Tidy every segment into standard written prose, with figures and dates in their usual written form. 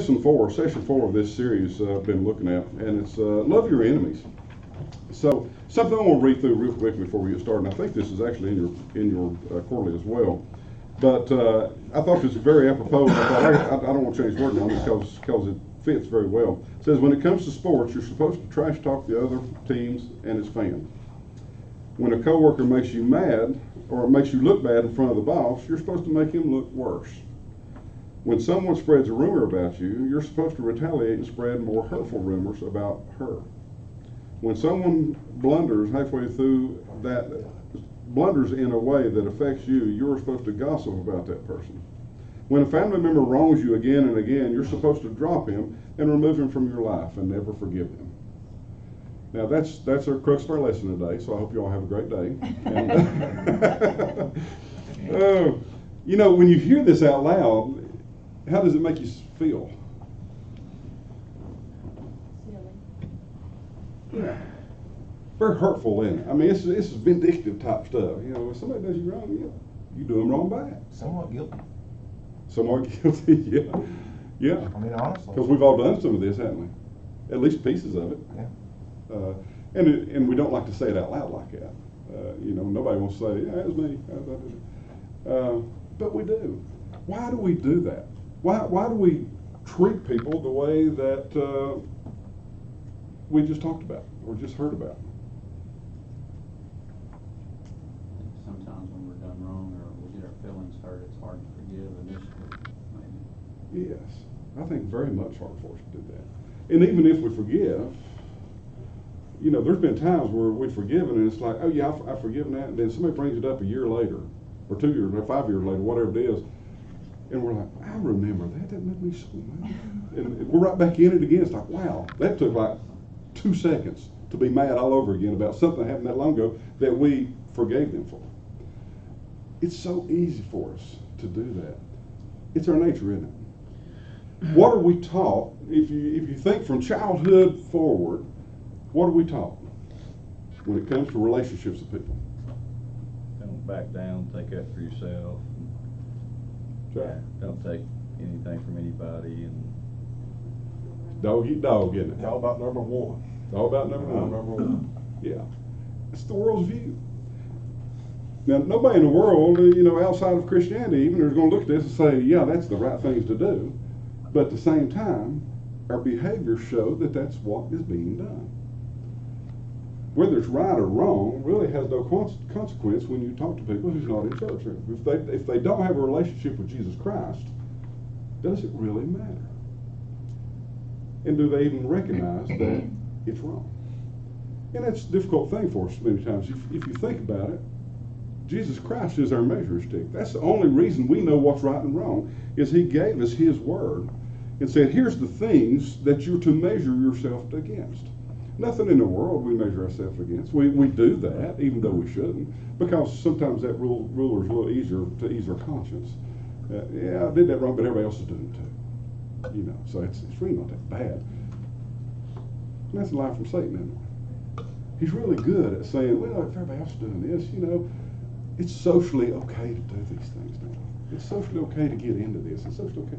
Session 4 of this series I've been looking at, and it's love your enemies. So something I want to read through real quick before we get started. And I think this is actually in your quarterly as well. But I thought this was very apropos. I thought I don't want to change wording on it because it fits very well. It says, when it comes to sports, you're supposed to trash talk the other teams and its fans. When a coworker makes you mad or makes you look bad in front of the boss, you're supposed to make him look worse. When someone spreads a rumor about you, you're supposed to retaliate and spread more hurtful rumors about her. When someone blunders halfway through that, blunders in a way that affects you, you're supposed to gossip about that person. When a family member wrongs you again and again, you're supposed to drop him and remove him from your life and never forgive him. Now that's our crux of our lesson today, so I hope you all have a great day. And, you know, when you hear this out loud, how does it make you feel? Yeah. Very hurtful, isn't it? I mean, this is vindictive type stuff. You know, if somebody does you wrong, you do them wrong back. Somewhat guilty. Somewhat guilty, yeah. Yeah. I mean, honestly. Because we've all done some of this, haven't we? At least pieces of it. Yeah. And we don't like to say it out loud like that. You know, nobody wants to say, yeah, it was me. But we do. Why do we do that? Why do we treat people the way that we just talked about or just heard about? Sometimes when we're done wrong or we get our feelings hurt, it's hard to forgive initially, maybe. Yes, I think very much hard for us to do that. And even if we forgive, you know, there's been times where we've forgiven and it's like, oh yeah, I've forgiven that, and then somebody brings it up a year later, or 2 years, or 5 years later, whatever it is, and we're like, I remember that. That made me so mad. And we're right back in it again. It's like, wow, that took like 2 seconds to be mad all over again about something that happened that long ago that we forgave them for. It's so easy for us to do that. It's our nature, isn't it? What are we taught? If you think from childhood forward, what are we taught when it comes to relationships with people? Don't back down, take up for yourself. Right. Don't take anything from anybody, and Dog eat dog, isn't it? It's all about number one. It's all about number one. Number one. Yeah. It's the world's view. Now, nobody in the world, you know, outside of Christianity even, is going to look at this and say, yeah, that's the right things to do. But at the same time, our behaviors show that that's what is being done. Whether it's right or wrong really has no consequence when you talk to people who's not in church. If they don't have a relationship with Jesus Christ, does it really matter? And do they even recognize that it's wrong? And that's a difficult thing for us many times. If you think about it, Jesus Christ is our measuring stick. That's the only reason we know what's right and wrong, is he gave us his word and said, here's the things that you're to measure yourself against. Nothing in the world we measure ourselves against. We do that, even though we shouldn't, because sometimes that ruler is a little easier to ease our conscience. Yeah, I did that wrong, but everybody else is doing it too. You know, so it's really not that bad. And that's a lie from Satan, isn't it? He's really good at saying, well, if everybody else is doing this, you know, it's socially okay to do these things now. It's socially okay to get into this. It's socially okay.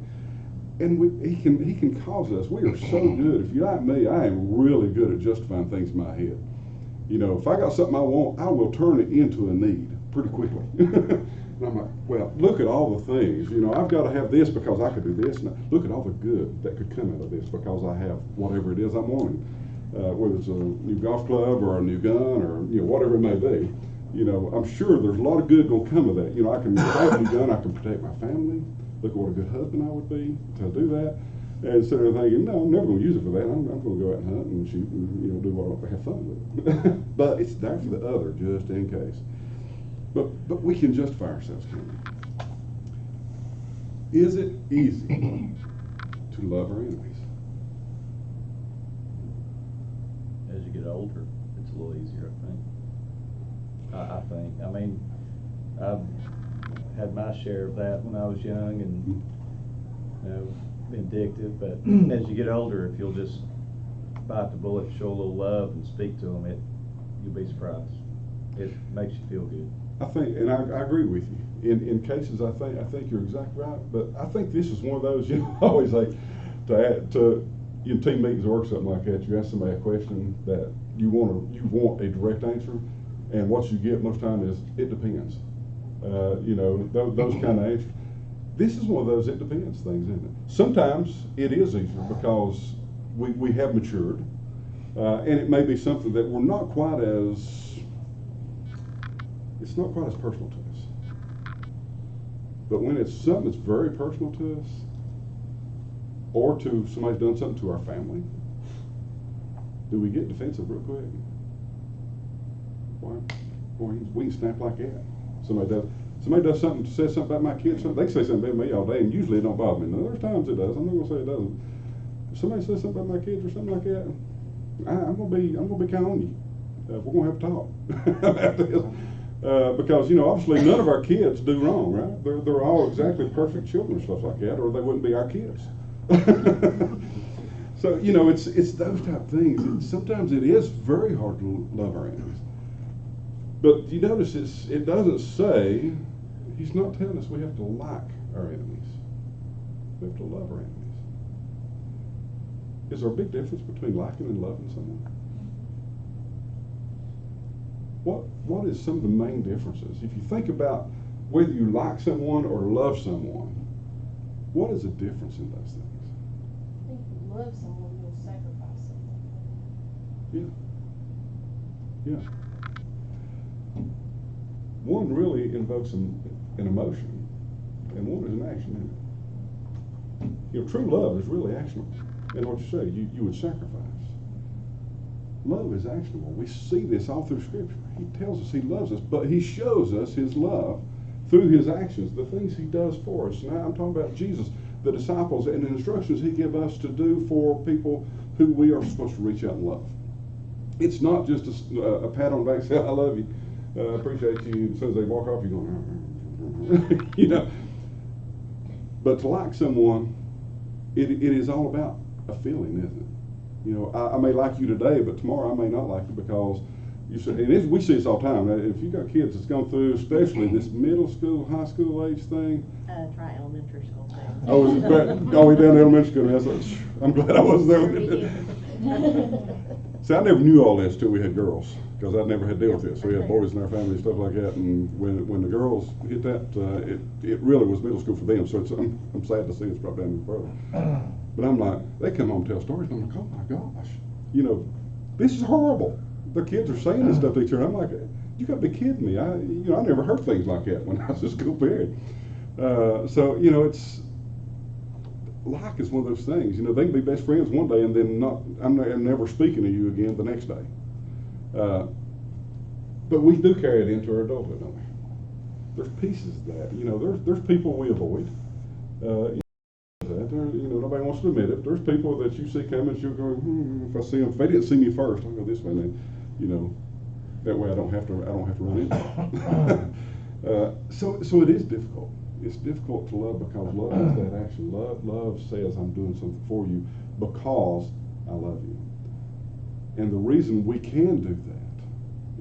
And he can cause us. We are so good. If you're like me, I am really good at justifying things in my head. You know, if I got something I want, I will turn it into a need pretty quickly. And I'm like, well, look at all the things. You know, I've got to have this because I could do this. And look at all the good that could come out of this because I have whatever it is I'm wanting. Whether it's a new golf club or a new gun or, you know, whatever it may be. You know, I'm sure there's a lot of good going to come of that. You know, I can have a new gun, I can protect my family. Look at what a good husband I would be to do that. And instead of thinking, no, I'm never going to use it for that. I'm going to go out and hunt and shoot and, you know, do what I have fun with it. But it's there for the other, just in case. But we can justify ourselves, can't we? Is it easy to love our enemies? as you get older, it's a little easier, I think. I mean, I've had my share of that when I was young and, you know, vindictive, but as you get older, if you'll just bite the bullet, show a little love and speak to them, you'll be surprised. It makes you feel good. I think, and I agree with you. In cases, I think you're exactly right. But I think this is one of those, you know, always like, in team meetings or something like that, you ask somebody a question that you want a direct answer, and what you get most time is, it depends. Those kind of answers. This is one of those it depends things, isn't it? Sometimes it is easier because we have matured, and it may be something that we're not quite as, it's not quite as personal to us. But when it's something that's very personal to us, or to somebody's done something to our family, do we get defensive real quick? Why? Boy, we can snap like that. Somebody does something, says something about my kids, they can say something about me all day, and usually it don't bother me. Now, there's times it does. I'm not gonna say it doesn't. If somebody says something about my kids or something like that, I'm gonna be kind of on you. We're gonna have to talk about this. Because obviously none of our kids do wrong, right? They're all exactly perfect children and stuff like that, or they wouldn't be our kids. So it's those type of things. And sometimes it is very hard to love our enemies. But you notice it doesn't say, he's not telling us we have to like our enemies. We have to love our enemies. Is there a big difference between liking and loving someone? What is some of the main differences? If you think about whether you like someone or love someone, what is the difference in those things? I think if you love someone, you'll sacrifice something. Yeah. One really invokes an emotion, and one is an action. True love is really actionable. And what you say, you would sacrifice. Love is actionable. We see this all through Scripture. He tells us he loves us, but he shows us his love through his actions, the things he does for us. Now I'm talking about Jesus, the disciples, and the instructions he gives us to do for people who we are supposed to reach out and love. It's not just a pat on the back and say, I love you, I appreciate you. As soon as they walk off, you're going, But to like someone, it is all about a feeling, isn't it? I may like you today, but tomorrow I may not like you because you said, and we see this all the time. If you've got kids that's gone through, especially this middle school, high school age thing. Try elementary school thing. Oh, is it back all the way down to elementary school? I'm glad I was there when it did. See, I never knew all this till we had girls, because I'd never had to deal with this. So we had boys in our family and stuff like that, and when the girls hit that, it really was middle school for them. So I'm sad to see it's brought down further. But I'm like, they come home and tell stories, and I'm like, oh my gosh, this is horrible. The kids are saying this stuff to each other. I'm like, you got to be kidding me. I never heard things like that when I was in school period. So it's like it's one of those things. They can be best friends one day and then I'm never speaking to you again the next day. But we do carry it into our adulthood, don't we? There's pieces of that. There's people we avoid. Nobody wants to admit it. There's people that you see coming, you'll go, if I see them, if they didn't see me first, I'll go this way. And then, that way I don't have to run into them. So it is difficult. It's difficult to love because love is that action. Love says I'm doing something for you because I love you. And the reason we can do that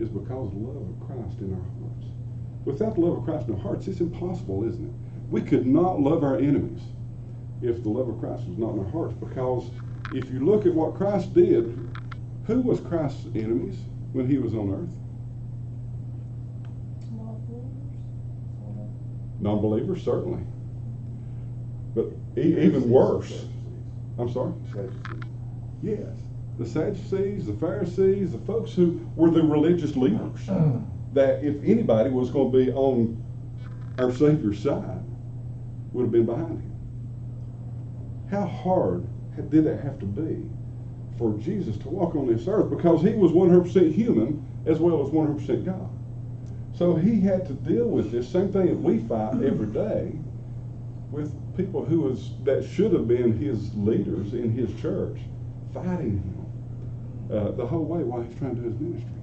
is because of the love of Christ in our hearts. Without the love of Christ in our hearts, it's impossible, isn't it? We could not love our enemies if the love of Christ was not in our hearts, because if you look at what Christ did, who was Christ's enemies when he was on earth? Non-believers, certainly. But even worse. I'm sorry? Yes. The Sadducees, the Pharisees, the folks who were the religious leaders, that if anybody was going to be on our Savior's side, would have been behind him. How hard did that have to be for Jesus to walk on this earth? Because he was 100% human as well as 100% God. So he had to deal with this same thing that we fight every day with people that should have been his leaders in his church, fighting him the whole way while he's trying to do his ministry.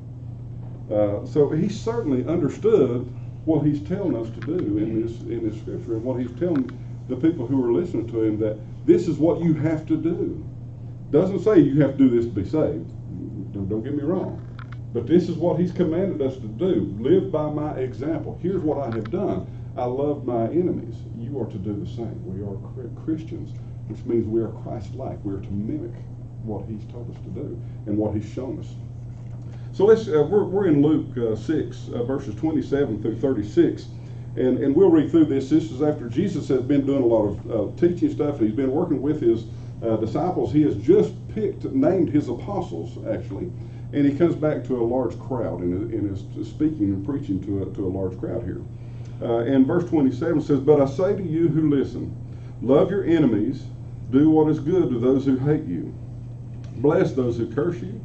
So he certainly understood what he's telling us to do in this scripture, and what he's telling the people who are listening to him, that this is what you have to do. Doesn't say you have to do this to be saved. Don't get me wrong. But this is what he's commanded us to do. Live by my example. Here's what I have done. I love my enemies. You are to do the same. We are Christians which means we are Christ-like. We are to mimic what he's told us to do and what he's shown us. So we're in Luke 6, verses 27 through 36, and we'll read through this. This is after Jesus has been doing a lot of teaching stuff, and he's been working with his disciples. He has just named his apostles, actually, and he comes back to a large crowd and is speaking and preaching to a large crowd here. And verse 27 says, "But I say to you who listen, love your enemies, do what is good to those who hate you, bless those who curse you,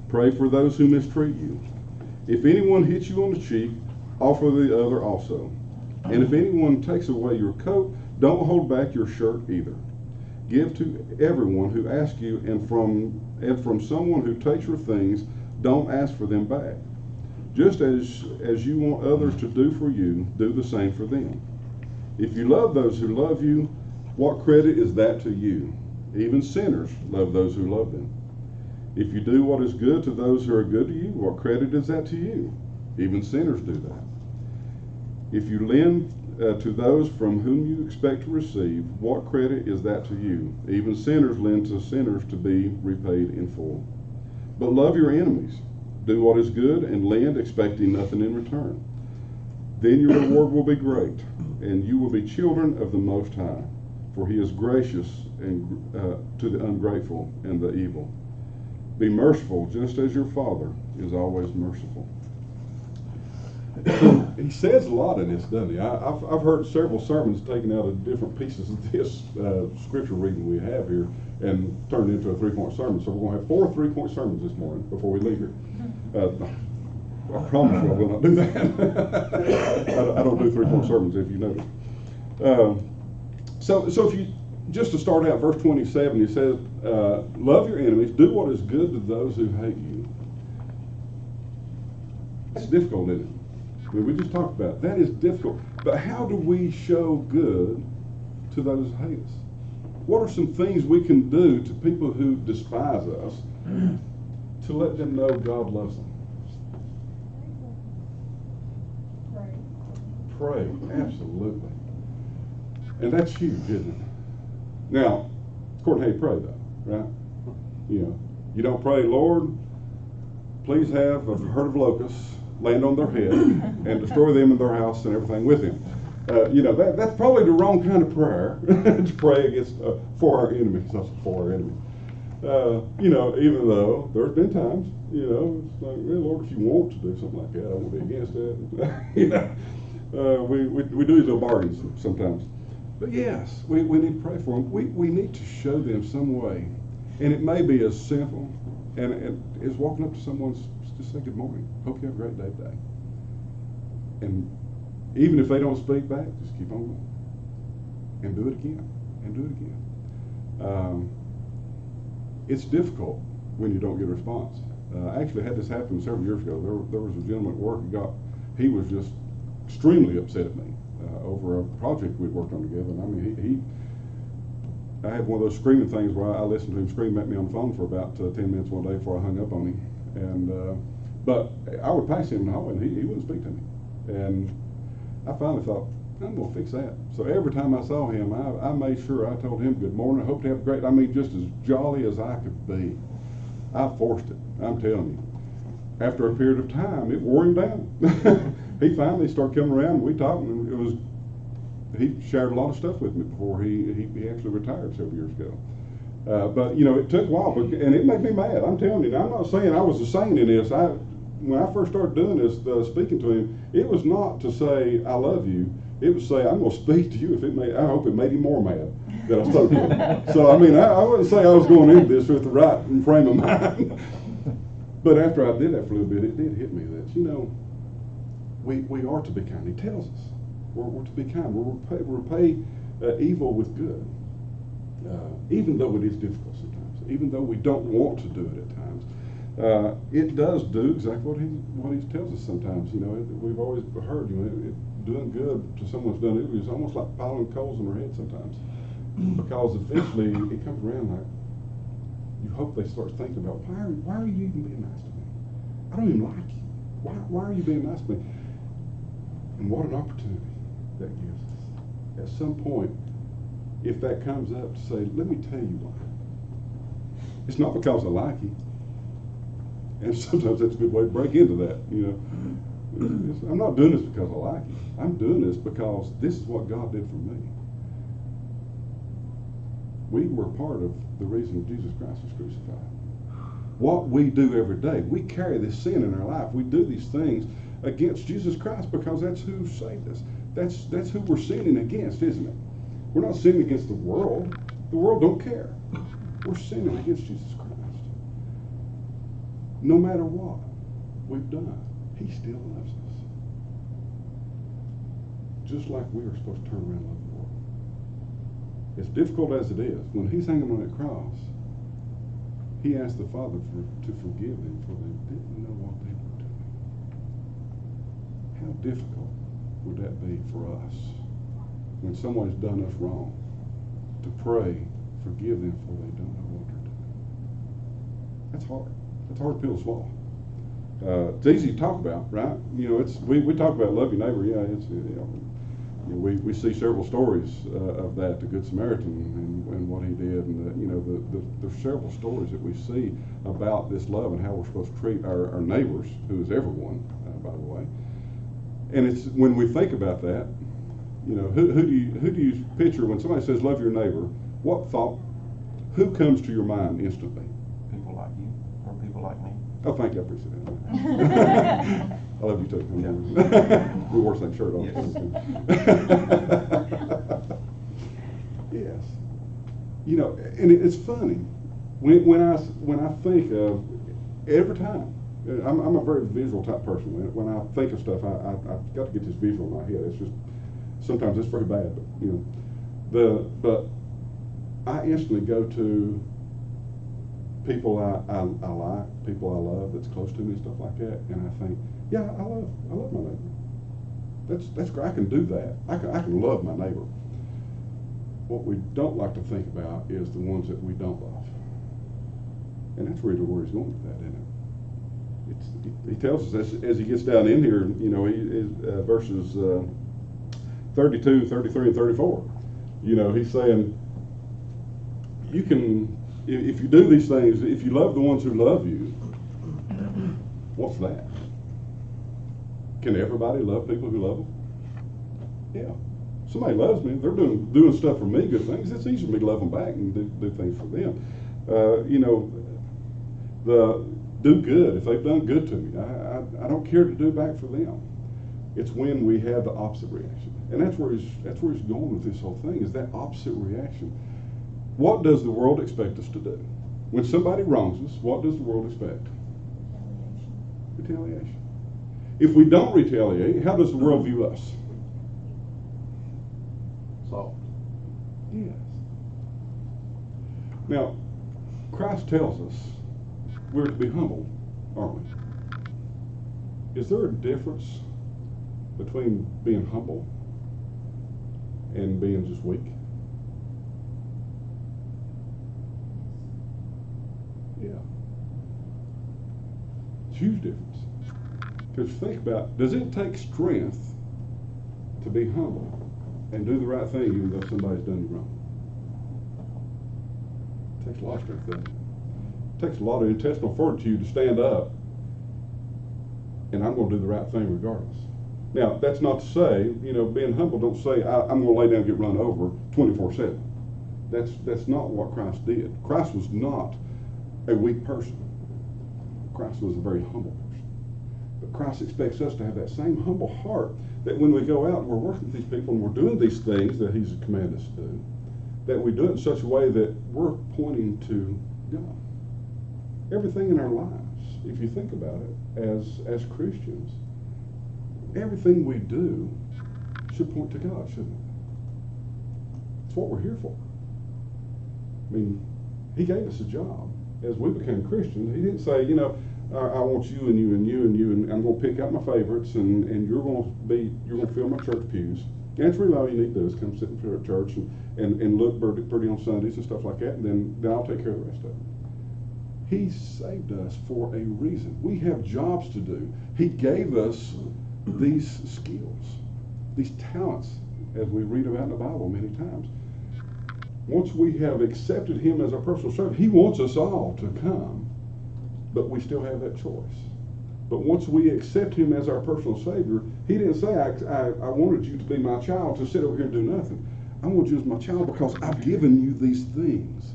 pray for those who mistreat you. If anyone hits you on the cheek, offer the other also. And if anyone takes away your coat, don't hold back your shirt either. Give to everyone who asks you, and from someone who takes your things, don't ask for them back. Just as you want others to do for you, do the same for them. If you love those who love you, what credit is that to you? Even sinners love those who love them. If you do what is good to those who are good to you, what credit is that to you? Even sinners do that. If you lend to those from whom you expect to receive, what credit is that to you? Even sinners lend to sinners to be repaid in full. But love your enemies. Do what is good and lend, expecting nothing in return. Then your reward will be great, and you will be children of the Most High, for he is gracious and to the ungrateful and the evil. Be merciful, just as your Father is always merciful." He says a lot in this, doesn't he? I've heard several sermons taken out of different pieces of this scripture reading we have here and turned into a 3-point sermon. So we're going to have 4 3-point sermons this morning before we leave here. I promise you I will not do that. I don't do 3-point sermons, if you notice. So if you, just to start out, verse 27, he says, love your enemies, do what is good to those who hate you. That's difficult, isn't it? I mean, we just talked about it. That is difficult. But how do we show good to those who hate us? What are some things we can do to people who despise us to let them know God loves them? Pray, absolutely. And that's huge, isn't it? Now, according to how you pray, though, right? You know, you don't pray, Lord, please have a herd of locusts land on their head and destroy them and their house and everything with them. You know, that's probably the wrong kind of prayer to pray against for our enemies, not for our enemies. You know, even though there's been times, you know, it's like, well, Lord, if you want to do something like that, I won't be against that. You know, we do these little bargains sometimes. But yes, we need to pray for them. We need to show them some way, and it may be as simple and as walking up to someone, just say good morning. Hope you have a great day today. And even if they don't speak back, just keep on going. And do it again. And do it again. It's difficult when you don't get a response. I actually had this happen several years ago. There was a gentleman at work he was just extremely upset at me over a project we'd worked on together. And I mean, I had one of those screaming things where I listened to him scream at me on the phone for about 10 minutes one day before I hung up on him. And but I would pass him in the hallway and he wouldn't speak to me. And I finally thought, I'm going to fix that. So every time I saw him, I made sure I told him good morning. I hope to have a great, I mean, just as jolly as I could be. I forced it, I'm telling you. After a period of time, it wore him down. He finally started coming around and we talked, and he shared a lot of stuff with me before he actually retired several years ago. But, you know, it took a while, and it made me mad. I'm telling you, I'm not saying I was the saint in this. When I first started doing this, speaking to him, it was not to say, I love you. It was to say, I'm going to speak to you I hope it made him more mad that I spoke to him. So, I mean, I wouldn't say I was going into this with the right frame of mind. But after I did that for a little bit, it did hit me that, you know, we are to be kind. He tells us we're to be kind. We're repay evil with good. Even though it is difficult sometimes, even though we don't want to do it at times, it does do exactly what he tells us sometimes. You know, we've always heard, you know, doing good to someone's done evil is almost like piling coals on their head sometimes, because eventually it comes around like you hope they start thinking about why are you even being nice to me? I don't even like you. Why are you being nice to me? And what an opportunity that gives us. At some point, if that comes up, to say, let me tell you why. It's not because I like you. And sometimes that's a good way to break into that, I'm not doing this because I like you. I'm doing this because this is what God did for me. We were part of the reason Jesus Christ was crucified. What we do every day, we carry this sin in our life. We do these things against Jesus Christ because that's who saved us. That's who we're sinning against, isn't it? We're not sinning against the world. The world don't care. We're sinning against Jesus Christ. No matter what we've done, he still loves us. Just like we are supposed to turn around and love the world. As difficult as it is, when he's hanging on that cross, he asked the Father to forgive them, for they didn't know what they were doing. How difficult would that be for us when someone's done us wrong, to pray, forgive them, for they don't know what they're doing? That's hard. That's a hard pill to swallow. It's easy to talk about, right? We talk about love your neighbor. Yeah, we see several stories of that, the Good Samaritan and what he did, and there's several stories that we see about this love and how we're supposed to treat our neighbors, who is everyone, by the way. And it's when we think about that, who do you picture when somebody says love your neighbor? Who comes to your mind instantly? People like you or people like me. Oh, thank you, I appreciate that. I love you too. Yeah. We wore the same shirt all the time. Yes. And it's funny when I think of every time. I'm a very visual type person. When I think of stuff, I've got to get this visual in my head. It's just sometimes it's very bad, but I instantly go to people I like, people I love that's close to me and stuff like that, and I think, yeah, I love my neighbor. That's great. I can do that. I can love my neighbor. What we don't like to think about is the ones that we don't love, and that's really where he's going with that, isn't it? He tells us as he gets down in here, verses 32, 33, and 34. He's saying, you can, if you do these things, if you love the ones who love you, what's that? Can everybody love people who love them? Yeah. Somebody loves me, they're doing stuff for me, good things. It's easy for me to love them back and do things for them. Do good if they've done good to me. I don't care to do back for them. It's when we have the opposite reaction, and that's where he's going with this whole thing, is that opposite reaction. What does the world expect us to do? When somebody wrongs us, what does the world expect? Retaliation. If we don't retaliate, how does the world view us? Soft. Yes. Now, Christ tells us we're to be humble, aren't we? Is there a difference between being humble and being just weak? Yeah. It's a huge difference. Because think about, does it take strength to be humble and do the right thing even though somebody's done you wrong? It takes a lot of strength, doesn't it? It takes a lot of intestinal fortitude to stand up and I'm going to do the right thing regardless. Now, that's not to say, being humble, don't say, I'm going to lay down and get run over 24/7. That's not what Christ did. Christ was not a weak person. Christ was a very humble person. But Christ expects us to have that same humble heart, that when we go out and we're working with these people and we're doing these things that he's commanded us to do, that we do it in such a way that we're pointing to God. Everything in our lives, if you think about it, as Christians, everything we do should point to God, shouldn't it? It's what we're here for. I mean, he gave us a job. As we became Christians, he didn't say, I want you and you and you and you, and I'm going to pick out my favorites, and you're going to fill my church pews. And that's really all you need to do is come sit in church and look pretty on Sundays and stuff like that, and then I'll take care of the rest of it. He saved us for a reason. We have jobs to do. He gave us these skills, these talents, as we read about in the Bible many times. once we have accepted him as our personal Savior, he wants us all to come, but we still have that choice. But once we accept him as our personal Savior, he didn't say, I wanted you to be my child to sit over here and do nothing. I want you as my child because I've given you these things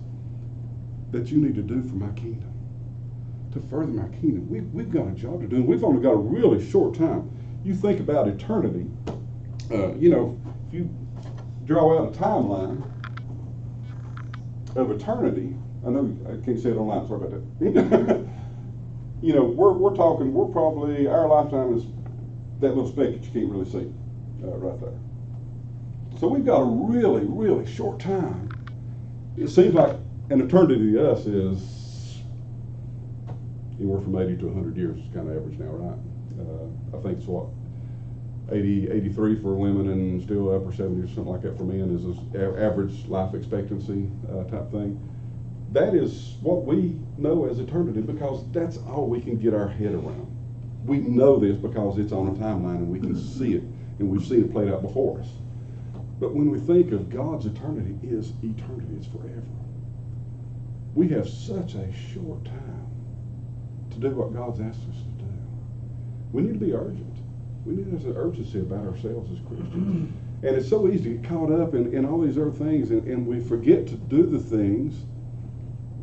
that you need to do for my kingdom, to further my kingdom. We've got a job to do, and we've only got a really short time. You think about eternity, if you draw out a timeline of eternity, I know I can't say it online, sorry about that. We're probably, our lifetime is that little speck that you can't really see right there. So we've got a really, really short time. It seems like an eternity to us is anywhere from 80 to 100 years is kind of average now, right? I think it's 80, 83 for women and still upper 70s, something like that for men is average life expectancy type thing. That is what we know as eternity because that's all we can get our head around. We know this because it's on a timeline and we can see it and we've seen it played out before us. But when we think of God's eternity, it's forever. We have such a short time to do what God's asked us to do. We need to be urgent. We need an urgency about ourselves as Christians. And it's so easy to get caught up in all these other things and we forget to do the things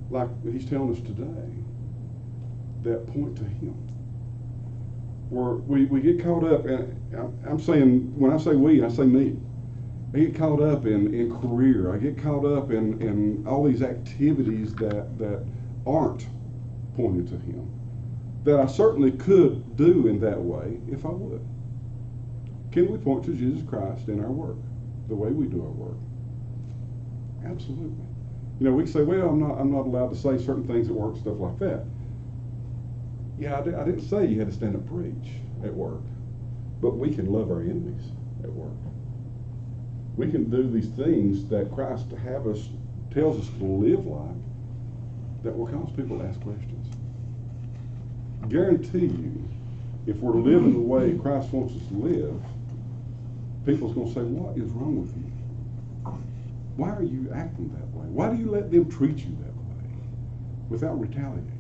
like he's telling us today that point to him. Where we get caught up, and I'm saying, when I say we, I say me. I get caught up in career. I get caught up in all these activities that aren't pointing to him, that I certainly could do in that way if I would. Can we point to Jesus Christ in our work, the way we do our work? Absolutely. We say, well, I'm not allowed to say certain things at work, stuff like that. Yeah, I didn't say you had to stand and preach at work, but we can love our enemies at work. We can do these things that Christ tells us to live like that will cause people to ask questions. Guarantee you, if we're living the way Christ wants us to live, people's going to say, what is wrong with you? Why are you acting that way? Why do you let them treat you that way without retaliating?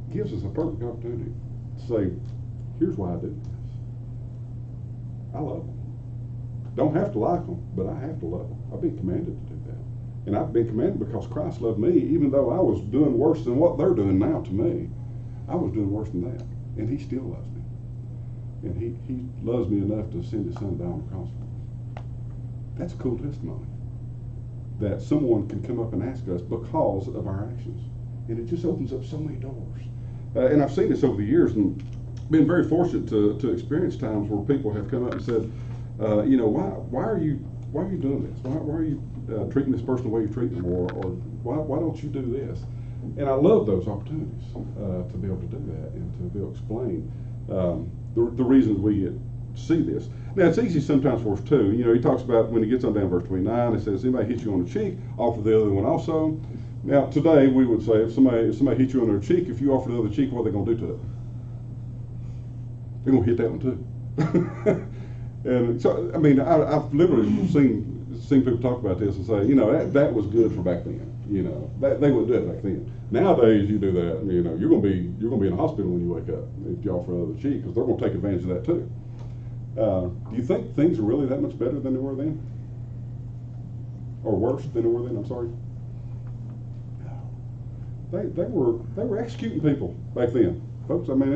It gives us a perfect opportunity to say, here's why I did this. I love them. Don't have to like them, but I have to love them. I've been commanded to do that. And I've been commanded because Christ loved me, even though I was doing worse than what they're doing now to me. I was doing worse than that. And he still loves me. And he loves me enough to send his son down on the cross for me. That's a cool testimony. That someone can come up and ask us because of our actions. And it just opens up so many doors. And I've seen this over the years and been very fortunate to experience times where people have come up and said, why are you doing this? Why are you treating this person the way you treat them? Or why don't you do this? And I love those opportunities to be able to do that and to be able to explain the reasons we get to see this. Now, it's easy sometimes for us too. He talks about when he gets on down verse 29, it says, anybody hits you on the cheek, offer the other one also. Now, today we would say if somebody hits you on their cheek, if you offer the other cheek, what are they going to do to it? They're going to hit that one too. And so, I mean, I've literally seen people talk about this and say, that was good for back then. They would do it back then. Nowadays, you do that, you're going to be in a hospital when you wake up if you offer the other cheek, because they're going to take advantage of that too. Do you think things are really that much better than they were then? Or worse than they were then? I'm sorry. No. They were executing people back then, folks. I mean,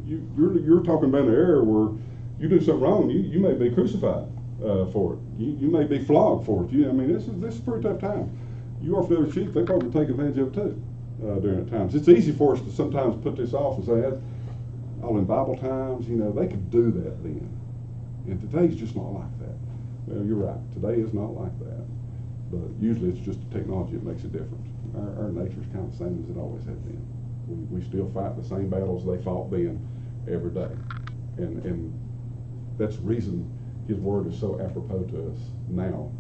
you're talking about an era where you do something wrong, you may be crucified for it. You may be flogged for it. This is a pretty tough time. You offer the other cheek, they probably take advantage of it too during times. It's easy for us to sometimes put this off and say, all in Bible times, they could do that then. And today's just not like that. Well, you're right. Today is not like that. But usually it's just the technology that makes it different. Our nature's kind of the same as it always has been. We still fight the same battles they fought then every day. And that's the reason his word is so apropos to us now,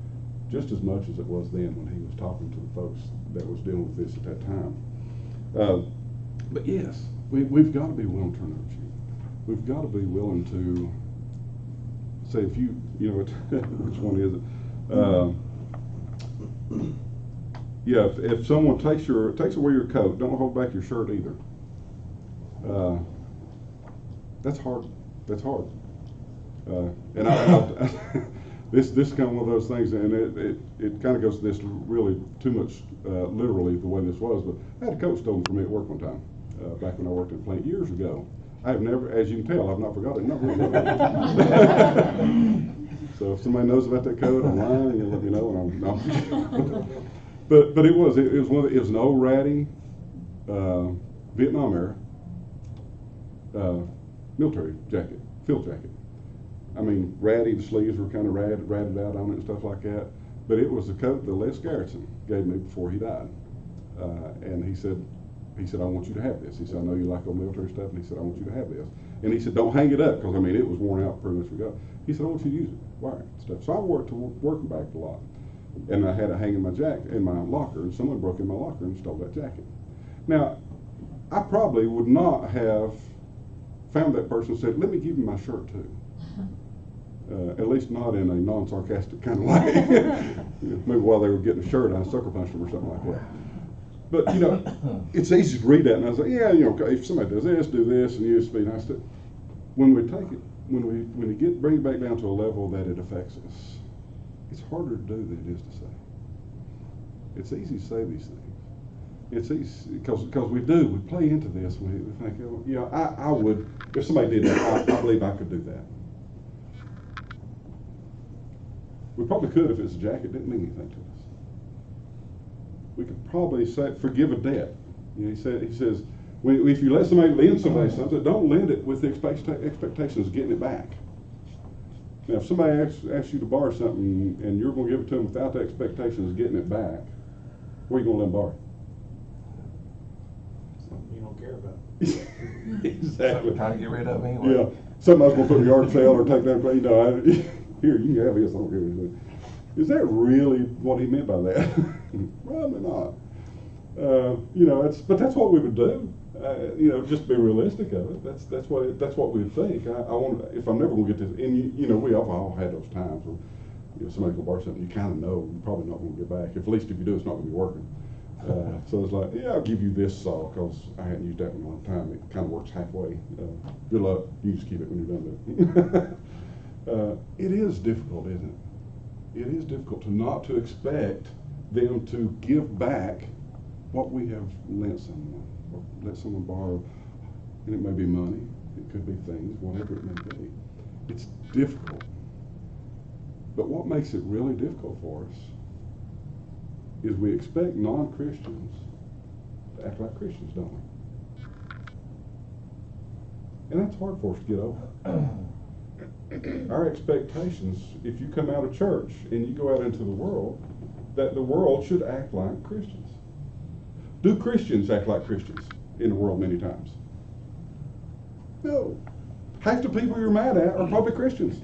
just as much as it was then when he was talking to the folks that was dealing with this at that time. But yes, we've got to be willing to turn our cheek. We've got to be willing to say, if which one is it? Yeah, if someone takes away your coat, don't hold back your shirt either. That's hard. That's hard. And this is kind of one of those things, and it kind of goes to this really too much literally the way this was. But I had a coat stolen from me at work one time back when I worked in a plant years ago. I have never, as you can tell, I've not forgotten it. So if somebody knows about that coat online, you let me know. And no. But it was an old ratty Vietnam era military jacket, field jacket. I mean, ratty, the sleeves were kind of ratted out on it and stuff like that. But it was the coat that Les Garrison gave me before he died. And he said, I want you to have this. He said, I know you like old military stuff. And he said, I want you to have this. And he said, don't hang it up, because I mean, it was worn out pretty much forgot. He said, I want you to use it, wear it, stuff. So I wore it to work and back a lot. And I had it hanging in my locker, and someone broke in my locker and stole that jacket. Now, I probably would not have found that person and said, let me give you my shirt too. At least not in a non-sarcastic kind of way. Maybe while they were getting a shirt, I sucker punched them or something like that. But, you know, it's easy to read that, and I was like, yeah, you know, if somebody does this, do this, and you just be nice to. When we take it, when we bring it back down to a level that it affects us, it's harder to do than it is to say. It's easy to say these things. It's easy because we play into this. We think, oh, you know, I would, if somebody did that, I believe I could do that. We probably could if it's a jacket, it didn't mean anything to us. We could probably say, forgive a debt. You know, he says, if you let somebody lend somebody something, don't lend it with the expectations of getting it back. Now, if somebody asks you to borrow something and you're going to give it to them without the expectations of getting it back, where are you going to let them borrow? Something you don't care about. Exactly. Trying to get rid of anyway. Yeah. Something I was going to put in the yard sale or take that, you know, here, you can have this, I don't care what you do. Is that really what he meant by that? Probably not. You know, but that's what we would do. You know, just be realistic of it. That's what we would think. I want, if I'm never going to get this, and you know, we all had those times where, you know, somebody will borrow something you kind of know you're probably not going to get back. At least if you do, it's not going to be working. So it's like, yeah, I'll give you this saw because I hadn't used that in a long time. It kind of works halfway. Good luck. You just keep it when you're done with it. It is difficult, isn't it? It is difficult not to expect them to give back what we have lent someone, or let someone borrow, and it may be money, it could be things, whatever it may be. It's difficult. But what makes it really difficult for us is we expect non-Christians to act like Christians, don't we? And that's hard for us to get over. Our expectations, if you come out of church and you go out into the world, that the world should act like Christians. Do Christians act like Christians in the world many times? No. Half the people you're mad at are probably Christians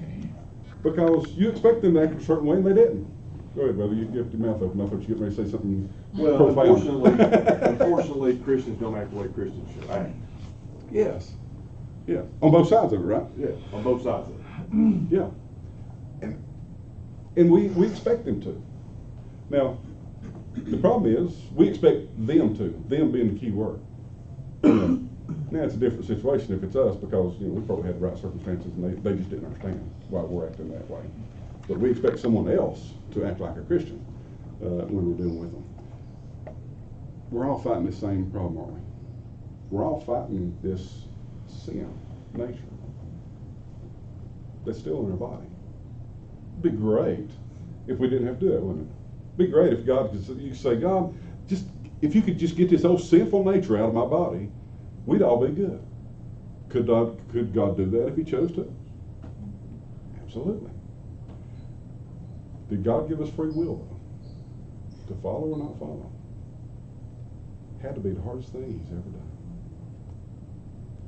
because you expect them to act a certain way and they didn't. Go ahead, brother. You get your mouth open. I thought you were getting ready to say something profound. Unfortunately, Christians don't act the way Christians should act. Yes. Yeah. On both sides of it, right? Yeah, on both sides of it. Yeah. And we expect them to. Now, the problem is we expect them to, them being the key word. Now it's a different situation if it's us because, you know, we probably had the right circumstances and they just didn't understand why we're acting that way. But we expect someone else to act like a Christian when we're dealing with them. We're all fighting the same problem, aren't we? We're all fighting this sin nature that's still in our body. It'd be great if we didn't have to do that, wouldn't it? It'd be great if God could, you say, God, just if you could just get this old sinful nature out of my body, we'd all be good. Could God do that if he chose to? Absolutely. Did God give us free will, though? To follow or not follow? Had to be the hardest thing he's ever done.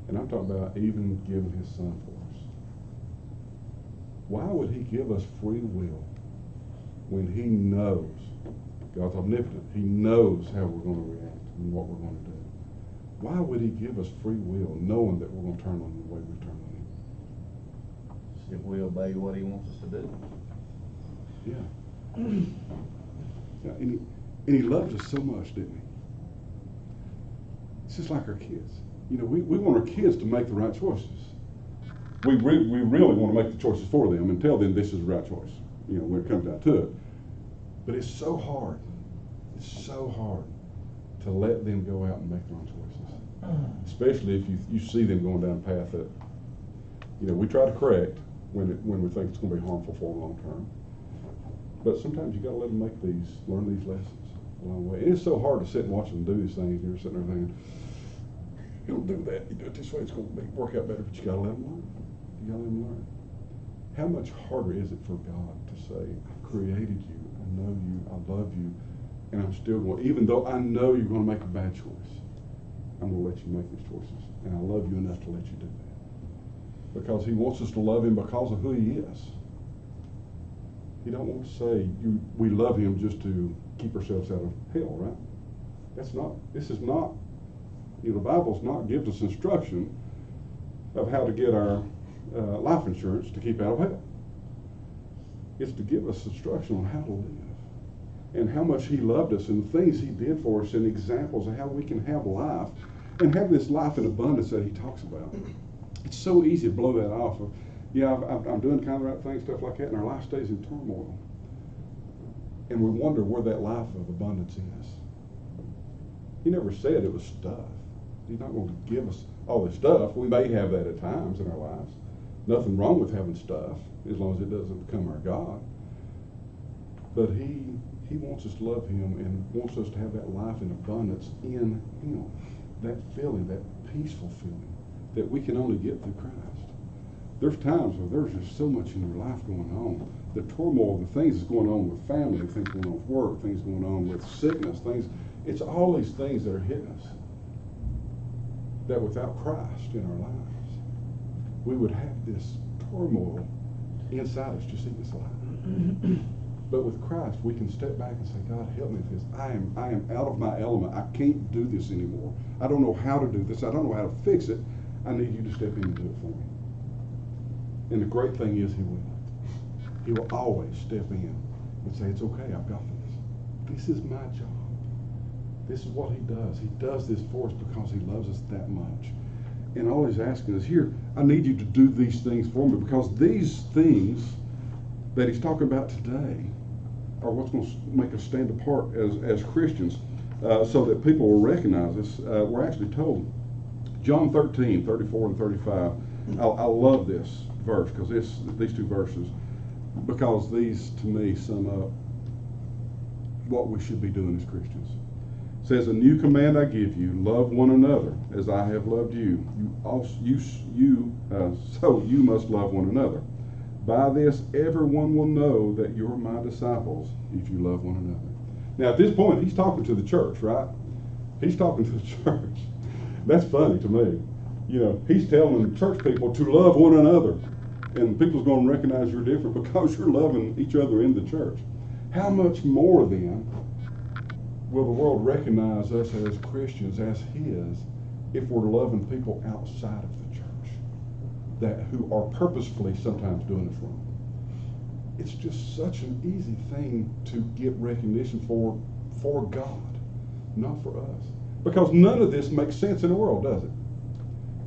And I'm talking about even giving his son for us. Why would he give us free will when he knows, God's omnipotent, he knows how we're going to react and what we're going to do? Why would he give us free will knowing that we're going to turn on the way we turn on him? If we obey what he wants us to do. Yeah. Yeah, and he loved us so much, didn't he? It's just like our kids. You know, we want our kids to make the right choices. We really want to make the choices for them and tell them this is the right choice, you know, when it comes down to it. But it's so hard. It's so hard to let them go out and make their own choices. Especially if you see them going down a path that, you know, we try to correct when we think it's going to be harmful for them long term. But sometimes you got to let them learn these lessons along the way. And it's so hard to sit and watch them do these things. You're sitting there thinking, you don't do that. You do it this way, it's going to work out better. But you got to let them learn. You got to let them learn. How much harder is it for God to say, I've created you, I know you, I love you, and I'm still going, even though I know you're going to make a bad choice, I'm going to let you make these choices. And I love you enough to let you do that. Because he wants us to love him because of who he is. He don't want to say we love him just to keep ourselves out of hell, right? This is not, you know, the Bible's not gives us instruction of how to get our life insurance to keep out of hell. It's to give us instruction on how to live and how much he loved us and the things he did for us and examples of how we can have life and have this life in abundance that he talks about. It's so easy to blow that off of, yeah, I'm doing kind of the right thing, stuff like that, and our life stays in turmoil. And we wonder where that life of abundance is. He never said it was stuff. He's not going to give us all this stuff. We may have that at times in our lives. Nothing wrong with having stuff as long as it doesn't become our God. But he wants us to love him and wants us to have that life in abundance in him. That feeling, that peaceful feeling that we can only get through Christ. There's times where there's just so much in your life going on. The turmoil, the things that's going on with family, things going on with work, things going on with sickness, it's all these things that are hitting us. That without Christ in our lives, we would have this turmoil inside us just eating us alive. But with Christ, we can step back and say, God, help me with this. I am out of my element. I can't do this anymore. I don't know how to do this. I don't know how to fix it. I need you to step in and do it for me. And the great thing is he will. He will always step in and say, it's okay, I've got this. This is my job. This is what he does. He does this for us because he loves us that much. And all he's asking is, here, I need you to do these things for me, because these things that he's talking about today are what's going to make us stand apart as Christians, so that people will recognize us. We're actually told, John 13, 34 and 35, I love this verse, because these two verses, because these to me sum up what we should be doing as Christians. It says, a new command I give you, love one another as I have loved you. So you must love one another. By this, everyone will know that you're my disciples if you love one another. Now, at this point, he's talking to the church, right? He's talking to the church. That's funny to me. You know, he's telling church people to love one another. And people's going to recognize you're different because you're loving each other in the church. How much more, then, will the world recognize us as Christians, as his, if we're loving people outside of the church who are purposefully sometimes doing us wrong? It's just such an easy thing to get recognition for God, not for us. Because none of this makes sense in the world, does it?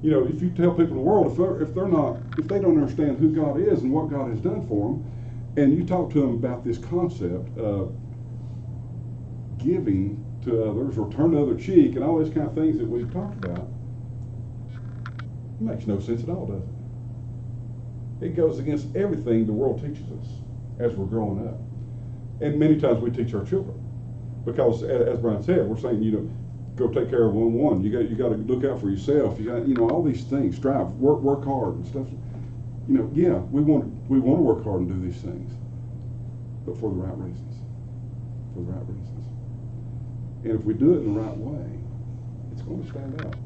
You know, if you tell people in the world, if they don't understand who God is and what God has done for them, and you talk to them about this concept of giving to others or turn the other cheek and all these kind of things that we've talked about, it makes no sense at all, does it? It goes against everything the world teaches us as we're growing up. And many times we teach our children. Because, as Brian said, we're saying, you know, go take care of one. You got to look out for yourself. You got, you know, all these things. Strive, work hard and stuff. You know, yeah, we want to work hard and do these things, but for the right reasons. For the right reasons. And if we do it in the right way, it's going to stand out.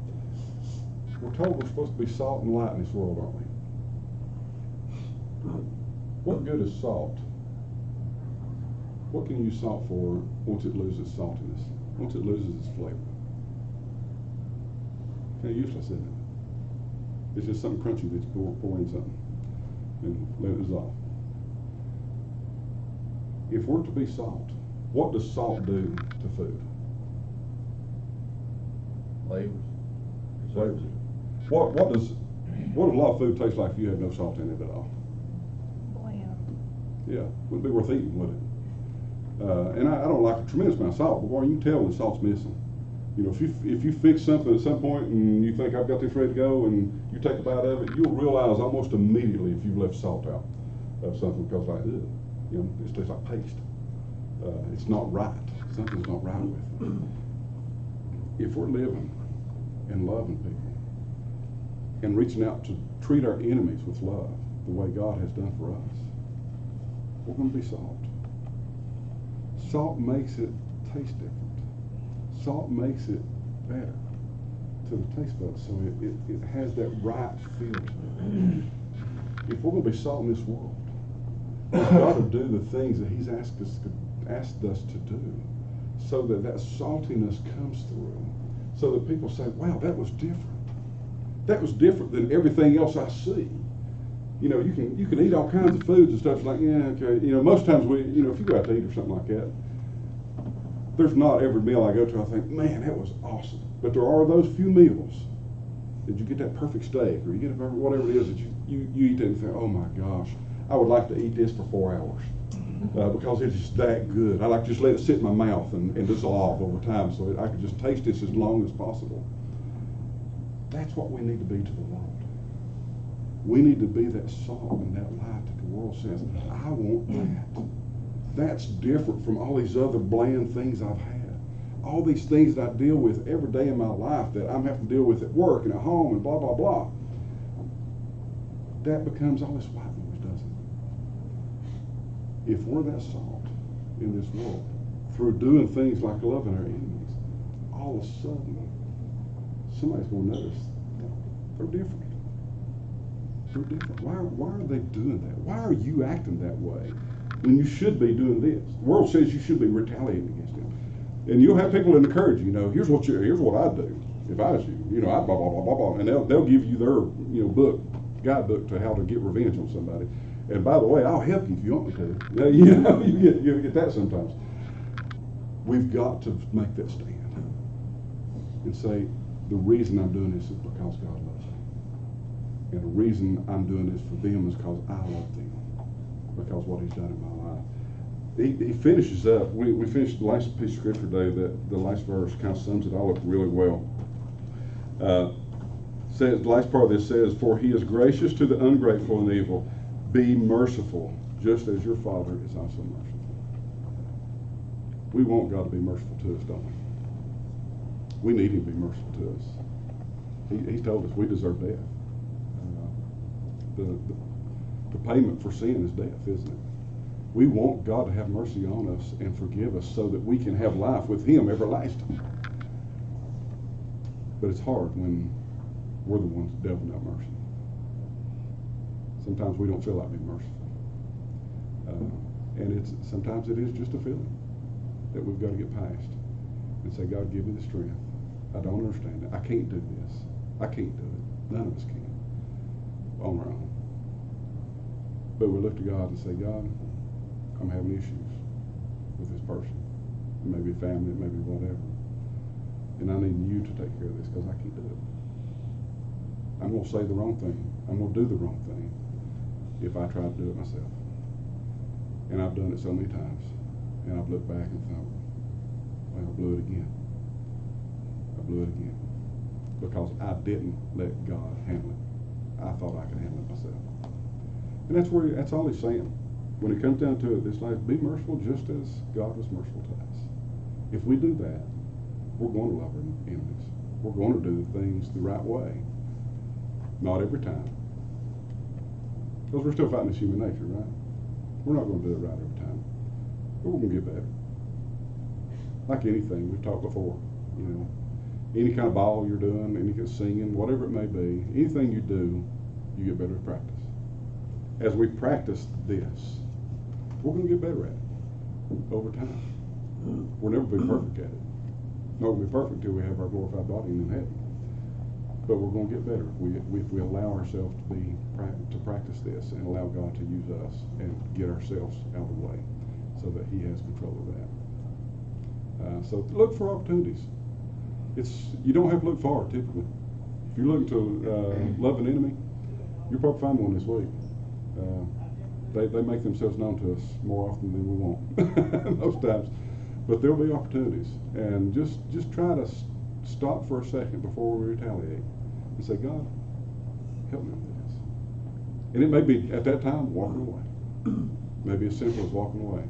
We're told we're supposed to be salt and light in this world, aren't we? What good is salt? What can you use salt for once it loses saltiness? Once it loses its flavor? Kind of useless, isn't it? It's just something crunchy that's pouring something and let it dissolve. If we're to be salt, What does salt do to food? Flavors. Flavors it. What does a lot of food taste like if you have no salt in it at all? Bland. Yeah, wouldn't be worth eating, would it? And I don't like a tremendous amount of salt, but boy, you can tell when salt's missing. You know, if you fix something at some point and you think I've got this ready to go, and you take a bite of it, you'll realize almost immediately if you've left salt out of something, because like, ugh, you know, it tastes like paste. It's not right. Something's not right with it. If we're living and loving people and reaching out to treat our enemies with love the way God has done for us, we're going to be salt. Salt makes it taste different. Salt makes it better to the taste buds, so it has that right feel to it. If we're going to be salt in this world, we've got to do the things that He's asked us to do, so that saltiness comes through, so that people say, wow, that was different. That was different than everything else I see. You know, you can eat all kinds of foods and stuff like, yeah, okay. You know, most times if you go out to eat or something like that, there's not every meal I go to I think, man, that was awesome. But there are those few meals that you get that perfect steak, or you get whatever it is that you eat that and think, oh my gosh, I would like to eat this for 4 hours. Because it's just that good. I like to just let it sit in my mouth and dissolve over time, so I can just taste this as long as possible. That's what we need to be to the world. We need to be that salt and that light that the world says, I want that. That's different from all these other bland things I've had. All these things that I deal with every day in my life that I'm having to deal with at work and at home and blah, blah, blah. That becomes all this white noise, doesn't it? If we're that salt in this world, through doing things like loving our enemies, all of a sudden, somebody's going to notice they're different. They're different. Why are they doing that? Why are you acting that way when you should be doing this? The world says you should be retaliating against them. And you'll have people that encourage you, here's what I'd do if I was you. I'd blah, blah, blah, blah, blah. And they'll give you their, guidebook to how to get revenge on somebody. And by the way, I'll help you if you want me to. You get that sometimes. We've got to make that stand and say, the reason I'm doing this is because God loves me. And the reason I'm doing this for them is because I love them, because what He's done in my life. He finishes up, we finished the last piece of scripture today, that the last verse kind of sums it all up really well. Says, the last part of this says, for He is gracious to the ungrateful and evil. Be merciful, just as your Father is also merciful. We want God to be merciful to us, don't we? We need Him to be merciful to us. He told us we deserve death. The payment for sin is death, isn't it? We want God to have mercy on us and forgive us so that we can have life with Him everlasting. But it's hard when we're the ones delving out mercy. Sometimes we don't feel like being merciful. And sometimes it is just a feeling that we've got to get past and say, God, give me the strength. I don't understand it. I can't do this. I can't do it. None of us can on our own. But we look to God and say, God, I'm having issues with this person. It may be family, it may be whatever. And I need you to take care of this because I can't do it. I'm going to say the wrong thing. I'm going to do the wrong thing if I try to do it myself. And I've done it so many times. And I've looked back and thought, well, I blew it again. I blew it again. Because I didn't let God handle it. I thought I could handle it myself. And that's all He's saying. When it comes down to it, this life, be merciful just as God was merciful to us. If we do that, we're going to love our enemies. We're going to do things the right way. Not every time. Because we're still fighting this human nature, right? We're not going to do it right every time. But we're going to get better. Like anything, we've talked before, any kind of ball you're doing, any kind of singing, whatever it may be, anything you do, you get better at practice. As we practice this, we're going to get better at it over time. We'll never be perfect at it. Not going to be perfect until we have our glorified body in heaven. But we're going to get better if we allow ourselves to practice this and allow God to use us and get ourselves out of the way so that He has control of that. So look for opportunities. You don't have to look far typically. If you're looking to love an enemy, you'll probably find one this week. They make themselves known to us more often than we want most times. But there'll be opportunities, and just try to stop for a second before we retaliate and say, God, help me with this. And it may be at that time walking away. Maybe as simple as walking away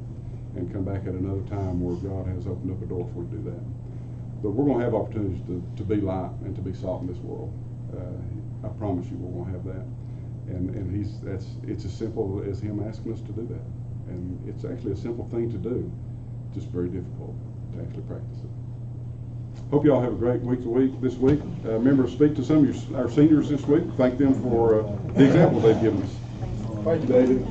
and come back at another time where God has opened up a door for you to do that. But we're going to have opportunities to be light and to be salt in this world. I promise you we're going to have that. And it's as simple as him asking us to do that. And it's actually a simple thing to do, just very difficult to actually practice it. Hope you all have a great week this week. Remember to speak to some of our seniors this week. Thank them for the example they've given us. Thank you, David.